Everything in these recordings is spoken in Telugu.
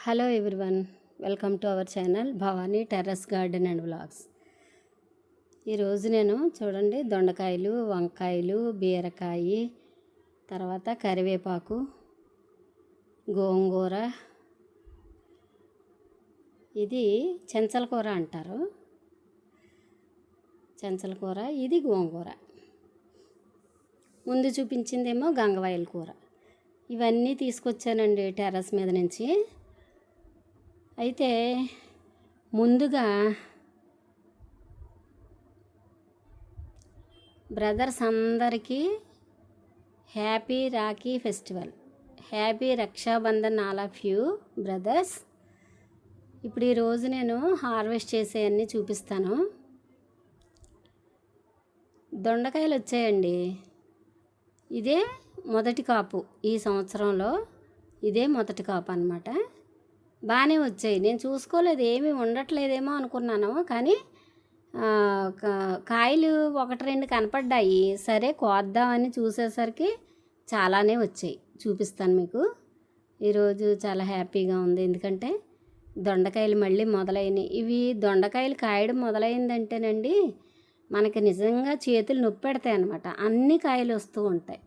Hello everyone, welcome to our channel Bhavani terrace garden and vlogs. ఈరోజు నేను చూడండి దొండకాయలు, వంకాయలు, బీరకాయ, తర్వాత కరివేపాకు, గోంగూర, ఇది చెంచల కూర అంటారు, చెంచల కూర, ఇది గోంగూర. ముందు చూపించిందేమో గంగవాయల కూర. ఇవన్నీ తీసుకొచ్చానండి టెర్రస్ మీద నుంచి. అయితే ముందుగా బ్రదర్స్ అందరికీ happy Rakhi festival, happy Rakshabandhan all of you brothers. ఇప్పుడు ఈరోజు నేను హార్వెస్ట్ చేసేవన్నీ చూపిస్తాను. దొండకాయలు వచ్చాయండి. ఇదే మొదటి కాపు, ఈ సంవత్సరంలో ఇదే మొదటి కాపు అన్నమాట. బాగానే వచ్చాయి. నేను చూసుకోలేదు, ఏమీ ఉండట్లేదేమో అనుకున్నాను, కానీ కాయలు ఒకటి రెండు కనపడ్డాయి. సరే కోద్దామని చూసేసరికి చాలానే వచ్చాయి. చూపిస్తాను మీకు. ఈరోజు చాలా హ్యాపీగా ఉంది, ఎందుకంటే దొండకాయలు మళ్ళీ మొదలైనవి. ఇవి దొండకాయలు కాయడం మొదలైందంటేనండి మనకి నిజంగా చేతులు నొప్పి పెడతాయి అన్నమాట. అన్ని కాయలు వస్తూ ఉంటాయి.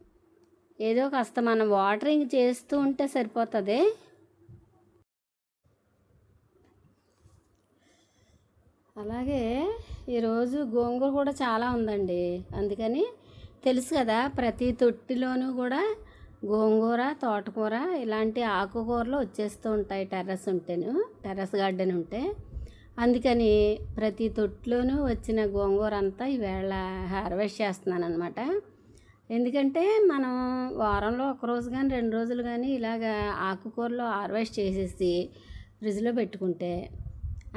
ఏదో కాస్త మనం వాటరింగ్ చేస్తూ ఉంటే సరిపోతుంది. అలాగే ఈరోజు గోంగూర కూడా చాలా ఉందండి. అందుకని తెలుసు కదా, ప్రతి తొట్టిలోనూ కూడా గోంగూర, తోటకూర, ఇలాంటి ఆకుకూరలు వచ్చేస్తూ ఉంటాయి టెర్రస్ గార్డెన్ ఉంటే. అందుకని ప్రతి తొట్టిలోనూ వచ్చిన గోంగూర అంతా ఈవేళ హార్వెస్ట్ చేస్తున్నాను అనమాట. ఎందుకంటే మనం వారంలో ఒకరోజు కానీ 2 రోజులు కానీ ఇలాగ ఆకుకూరలు హార్వెస్ట్ చేసేసి ఫ్రిడ్జ్లో పెట్టుకుంటే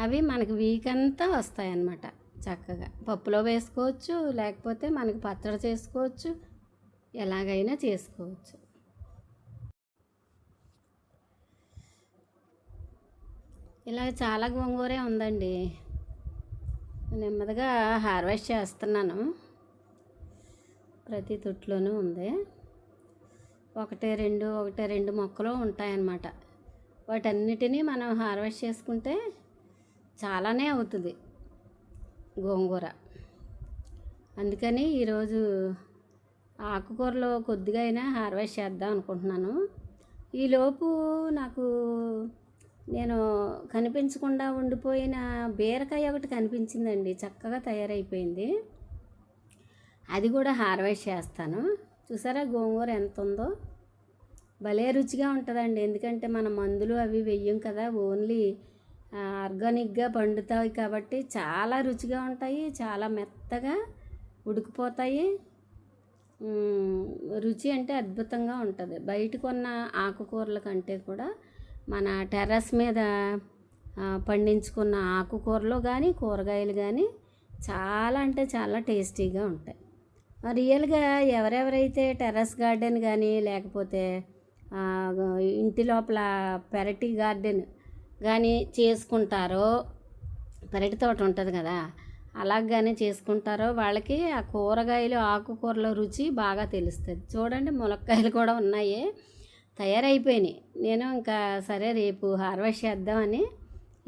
అవి మనకి వీక్ అంతా వస్తాయన్నమాట. చక్కగా పప్పులో వేసుకోవచ్చు, లేకపోతే మనకి పచ్చడి చేసుకోవచ్చు, ఎలాగైనా చేసుకోవచ్చు. ఇలా చాలా గోంగూరే ఉందండి. నెమ్మదిగా హార్వెస్ట్ చేస్తున్నాను. ప్రతి తొట్లోనూ ఉంది. ఒకటే రెండు మొక్కలు ఉంటాయన్నమాట. వాటన్నిటినీ మనం హార్వెస్ట్ చేసుకుంటే చాలానే అవుతుంది గోంగూర. అందుకని ఈరోజు ఆకుకూరలో కొద్దిగా అయినా హార్వెస్ట్ చేద్దాం అనుకుంటున్నాను. ఈలోపు నాకు నేను కనిపించకుండా ఉండిపోయిన బీరకాయ ఒకటి కనిపించిందండి, చక్కగా తయారైపోయింది. అది కూడా హార్వెస్ట్ చేస్తాను. చూసారా గోంగూర ఎంత ఉందో, భలే రుచిగా ఉంటుందండి. ఎందుకంటే మనం మందులు అవి వెయ్యం కదా, ఓన్లీ ఆర్గానిక్గా పండుతాయి కాబట్టి చాలా రుచిగా ఉంటాయి, చాలా మెత్తగా ఉడికిపోతాయి. రుచి అంటే అద్భుతంగా ఉంటుంది. బయట కొన్న ఆకుకూరల కంటే కూడా మన టెర్రస్ మీద పండించుకున్న ఆకుకూరలు కానీ కూరగాయలు కానీ చాలా అంటే చాలా టేస్టీగా ఉంటాయి. రియల్గా ఎవరెవరైతే టెర్రస్ గార్డెన్ కానీ లేకపోతే ఇంటి లోపల పెరటి గార్డెన్ కానీ చేసుకుంటారో, పెరటి తోట ఉంటుంది కదా, అలాగనే చేసుకుంటారో వాళ్ళకి ఆ కూరగాయలు ఆకుకూరల రుచి బాగా తెలుస్తుంది. చూడండి ములక్కాయలు కూడా ఉన్నాయి, తయారైపోయినాయి. నేను ఇంకా సరే రేపు హార్వెస్ట్ చేద్దామని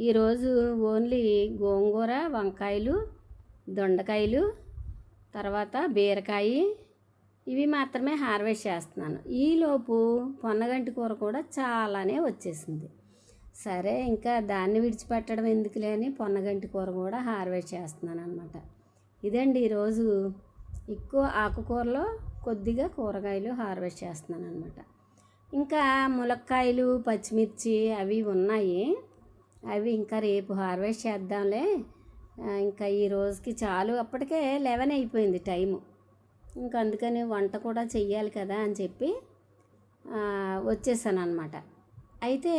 ఈరోజు ఓన్లీ గోంగూర, వంకాయలు, దొండకాయలు, తర్వాత బీరకాయ, ఇవి మాత్రమే హార్వెస్ట్ చేస్తున్నాను. ఈలోపు పొన్నగంటి కూర కూడా చాలానే వచ్చేసింది. సరే ఇంకా దాన్ని విడిచిపెట్టడం ఎందుకులే అని పొన్నగంటి కూర కూడా హార్వెస్ట్ చేస్తున్నాను అనమాట. ఇదండి ఈరోజు ఎక్కువ ఆకుకూరలో కొద్దిగా కూరగాయలు హార్వెస్ట్ చేస్తున్నాను అనమాట. ఇంకా ములక్కాయలు, పచ్చిమిర్చి అవి ఉన్నాయి. అవి ఇంకా రేపు హార్వెస్ట్ చేద్దాంలే, ఇంకా ఈ రోజుకి చాలు. అప్పటికే 11 అయిపోయింది టైము. ఇంకా అందుకని వంట కూడా చెయ్యాలి కదా అని చెప్పి వచ్చేసాను అనమాట. అయితే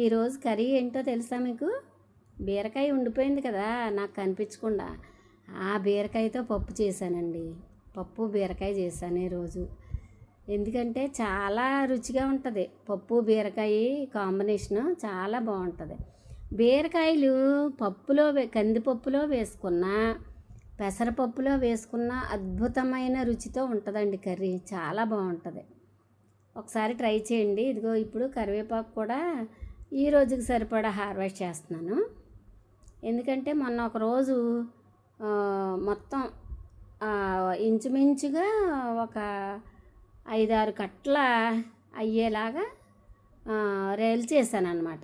ఈరోజు కర్రీ ఏంటో తెలుసా మీకు? బీరకాయ ఉండిపోయింది కదా నాకు కనిపించకుండా, ఆ బీరకాయతో పప్పు చేశానండి. పప్పు బీరకాయ చేశాను ఈరోజు. ఎందుకంటే చాలా రుచిగా ఉంటుంది పప్పు బీరకాయ కాంబినేషను, చాలా బాగుంటుంది. బీరకాయలు పప్పులో కందిపప్పులో వేసుకున్న, పెసరపప్పులో వేసుకున్న అద్భుతమైన రుచితో ఉంటుందండి కర్రీ, చాలా బాగుంటుంది. ఒకసారి ట్రై చేయండి. ఇదిగో ఇప్పుడు కరివేపాకు కూడా ఈ రోజుకి సరిపడా హార్వెస్ట్ చేస్తున్నాను. ఎందుకంటే మొన్న ఒక రోజు మొత్తం ఇంచుమించుగా ఒక 5-6 కట్టల అయ్యేలాగా రైలు చేశాను అన్నమాట.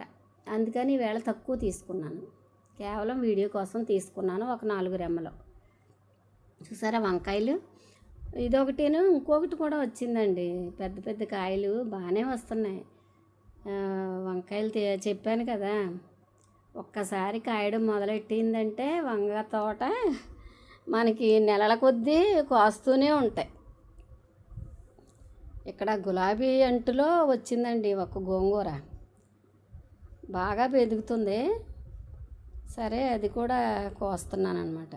అందుకని ఈవేళ తక్కువ తీసుకున్నాను. కేవలం వీడియో కోసం తీసుకున్నాను. ఒక 4 రెమ్మలు. చూసారా వంకాయలు, ఇదొకటిను ఇంకొకటి కూడా వచ్చిందండి. పెద్ద పెద్ద కాయలు బాగానే వస్తున్నాయి. వంకాయలు చెప్పాను కదా, ఒక్కసారి కాయడం మొదలెట్టిందంటే వంగ తోట మనకి నెలల కొద్దీ కాస్తూనే ఉంటాయి. ఇక్కడ గులాబీ అంటులో వచ్చిందండి ఒక గోంగూర, బాగా పెరుగుతుంది. సరే అది కూడా కోస్తున్నాను అనమాట.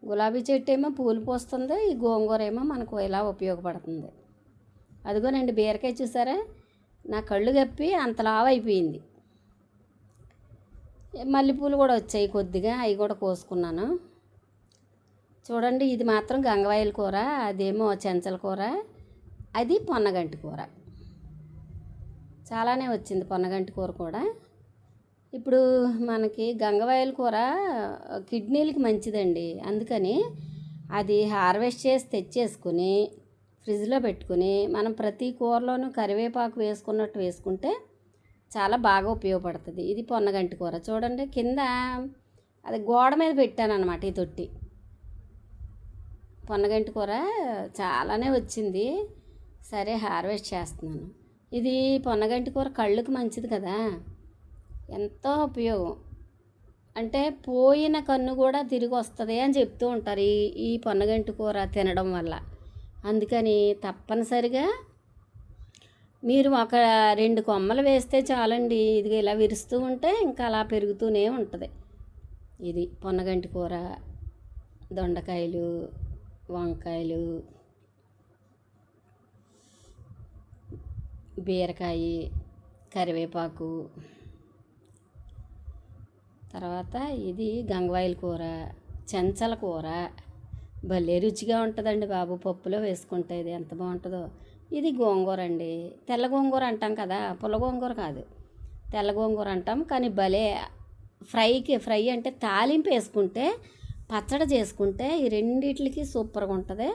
గులాబీ చెట్టు ఏమో పూలు పోస్తుంది, ఈ గోంగూర ఏమో మనకు ఇలా ఉపయోగపడుతుంది. అదిగోనండి బీరకాయ చూసారా, నా కళ్ళు కప్పి అంత లావు అయిపోయింది. మల్లెపూలు కూడా వచ్చాయి కొద్దిగా, అవి కూడా కోసుకున్నాను. చూడండి, ఇది మాత్రం గంగవాయల కూర, అదేమో చెంచల కూర, అది పొన్నగంటి కూర. చాలానే వచ్చింది పొన్నగంటి కూర కూడా. ఇప్పుడు మనకి గంగవాయల కూర కిడ్నీలకి మంచిదండి. అందుకని అది హార్వెస్ట్ చేసి తెచ్చేసుకుని ఫ్రిడ్జ్లో పెట్టుకుని మనం ప్రతి కూరలోనూ కరివేపాకు వేసుకున్నట్టు వేసుకుంటే చాలా బాగా ఉపయోగపడుతుంది. ఇది పొన్నగంటి కూర. చూడండి కింద అది గోడ మీద పెట్టాను అనమాట ఈ తొట్టి. పొన్నగంటి కూర చాలానే వచ్చింది. సరే హార్వెస్ట్ చేస్తున్నాను. ఇది పొన్నగంటి కూర కళ్ళుకి మంచిది కదా, ఎంతో ఉపయోగం. అంటే పోయిన కన్ను కూడా తిరిగి వస్తుంది అని చెప్తూ ఉంటారు ఈ పొన్నగంటి కూర తినడం వల్ల. అందుకని తప్పనిసరిగా మీరు ఒక 2 కొమ్మలు వేస్తే చాలండి. ఇది ఇలా విరుస్తూ ఉంటే ఇంకా అలా పెరుగుతూనే ఉంటుంది. ఇది పొన్నగంటి కూర, దొండకాయలు, వంకాయలు, బీరకాయ, కరివేపాకు, తర్వాత ఇది గంగవాయల కూర, చెంచల కూర. భలే రుచిగా ఉంటుందండి బాబు, పప్పులో వేసుకుంటే ఇది ఎంత బాగుంటుందో. ఇది గోంగూర అండి, తెల్ల గోంగూర అంటాం కదా, పుల్ల గోంగూర కాదు, తెల్ల గోంగూర అంటాం. కానీ భలే ఫ్రై అంటే తాలింపు వేసుకుంటే, పచ్చడి చేసుకుంటే ఈ రెండిట్లకి సూపర్గా ఉంటుంది.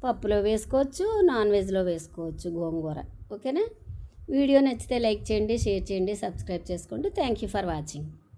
పప్పులో వేసుకోవచ్చు, నాన్ వెజ్లో వేసుకోవచ్చు గోంగూర. ఓకేనా? వీడియో నచ్చితే లైక్ చేయండి, షేర్ చేయండి, సబ్స్క్రైబ్ చేసుకోండి. Thank you for watching.